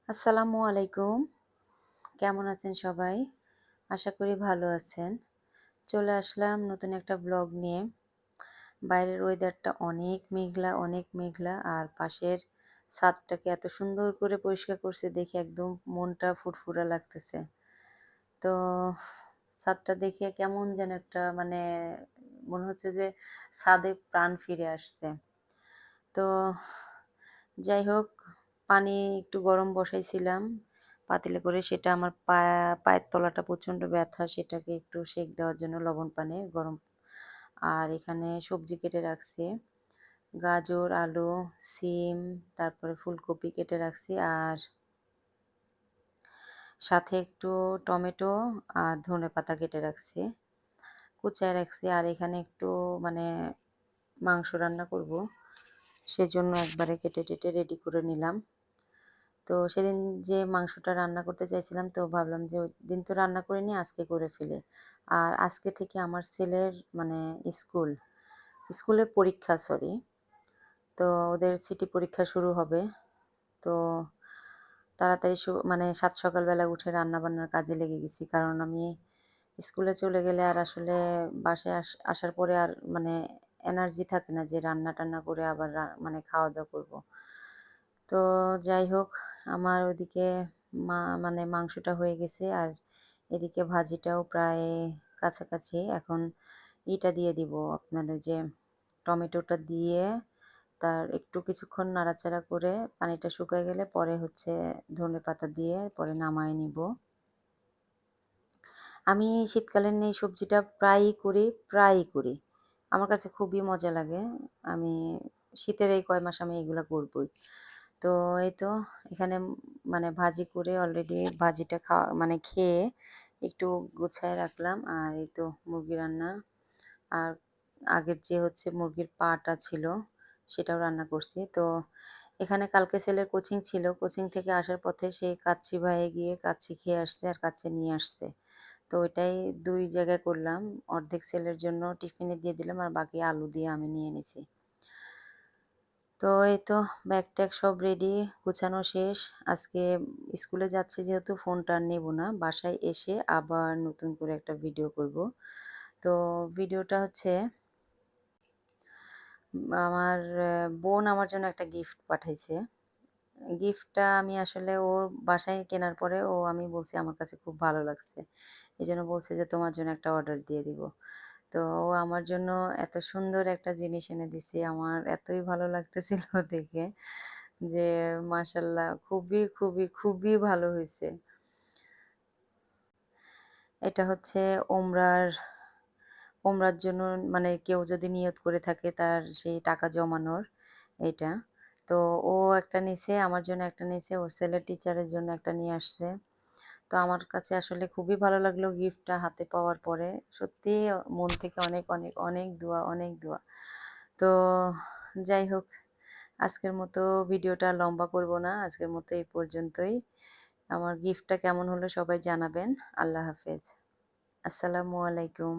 আসসালামু আলাইকুম। কেমন আছেন সবাই? আশা করি ভালো আছেন। চলে আসলাম নতুন একটা ব্লগ নিয়ে। বাইরের ওয়েদারটা অনেক মেঘলা আর পাশের ছাদটাকে এত সুন্দর করে পরিষ্কার করছে দেখে একদম মনটা ফুরফুরা লাগতেছে। তো ছাদটা দেখে কেমন যেন একটা মনে হচ্ছে যে ছাদে প্রাণ ফিরে আসছে। তো যাই হোক, পানি একটু গরম বসাইছিলাম পাতিলে করে। সেটা আমার পায়ের তলাটা প্রচণ্ড ব্যথা, সেটাকে একটু সেঁক দেওয়ার জন্য লবণ পানি গরম। আর এখানে সবজি কেটে রাখছি। গাজর, আলু, সিম, তারপরে ফুলকপি কেটে রাখছি। আর সাথে একটু টমেটো আর ধনেপাতা কেটে রাখছি। কুচায় রাখছি। আর এখানে একটু মানে মাংস রান্না করব। সেজন্য একবারে কেটে-টেটে রেডি করে নিলাম। তো সেদিন যে মাংসটা রান্না করতে চাইছিলাম, তো ভাবলাম যে ওইদিন তো রান্না করিনি, আজকে করে ফেলি। আর আজকে থেকে আমার ছেলের মানে স্কুল, স্কুলে পরীক্ষা সরি। তো ওদের সিটি পরীক্ষা শুরু হবে। তো তাড়াতাড়ি সাত সকালবেলা উঠে রান্না-বান্নার কাজে লেগে গেছি। কারণ আমি স্কুলে চলে গেলে আর আসলে বাসায় আসার পরে আর এনার্জি থাকে না যে রান্না-টান্না করে আবার খাওয়া-দাওয়া করব। তো যাই হোক, আমার ওদিকে মা মাংসটা হয়ে গেছে আর এদিকে ভাজিটাও প্রায় কাছাকাছি। এখন দিয়ে দিব, আপনার ওই যে টমেটোটা দিয়ে তার একটু কিছুক্ষণ নাড়াচাড়া করে পানিটা শুকায় গেলে পরে হচ্ছে ধনেপাতা দিয়ে পরে নামায় নিব। আমি শীতকালীন এই সবজিটা প্রায়ই করি। আমার কাছে খুবই মজা লাগে। আমি শীতের এই কয় মাস আমি এগুলা করবই। তো এই তো এখানে ভাজি করে অলরেডি ভাজিটা খেয়ে একটু গুছায় রাখলাম। আর এই তো মুরগি রান্না। আর আগের যে হচ্ছে মুরগির পাটা ছিল সেটাও রান্না করছি। তো এখানে কালকে ছেলের কোচিং ছিল। কোচিং থেকে আসার পথে সে কাচ্চি ভাইয়ে গিয়ে কাচ্চি খেয়ে আসছে আর কাচ্চি নিয়ে আসছে। তো ওইটাই ২ জায়গায় করলাম। অর্ধেক ছেলের জন্য টিফিনে দিয়ে দিলাম আর বাকি আলু দিয়ে আমি নিয়ে নিছি। তো এই তো ব্যাগ-ট্যাগ সব রেডি, গুছানো শেষ। আজকে স্কুলে যাচ্ছি যেহেতু ফোনটা আর নেব না। বাসায় এসে আবার নতুন করে একটা ভিডিও করব। তো ভিডিওটা হচ্ছে আমার বোন আমার জন্য একটা গিফট পাঠাইছে। গিফটটা আমি আসলে ওর বাসায় কেনার পরে আমি বলছি আমার কাছে খুব ভালো লাগছে। এজন্য বলছে যে তোমার জন্য একটা অর্ডার দিয়ে দিব। তো ও আমার জন্য এত সুন্দর একটা জিনিস এনে দিছে। আমার এতই ভালো লাগতেছিল দেখে যে মাশাআল্লাহ খুবই ভালো হইছে। এটা হচ্ছে ওমরার ওমরার জন্য কেউ যদি নিয়ত করে থাকে তার সেই টাকা জমানোর এইটা। তো ও একটা নিছে, আমার জন্য একটা নিছে, ওর ছেলের টিচারের জন্য একটা নিয়ে আসছে। তো আমার কাছে আসলে খুবই ভালো লাগলো গিফটটা হাতে পাওয়ার পরে। সত্যিই মন থেকে অনেক দোয়া। তো যাই হোক, আজকের মতো ভিডিওটা লম্বা করব না। আজকের মতো এই পর্যন্তই। আমার গিফটটা কেমন হলো সবাই জানাবেন। আল্লাহ হাফেজ। আসসালামু আলাইকুম।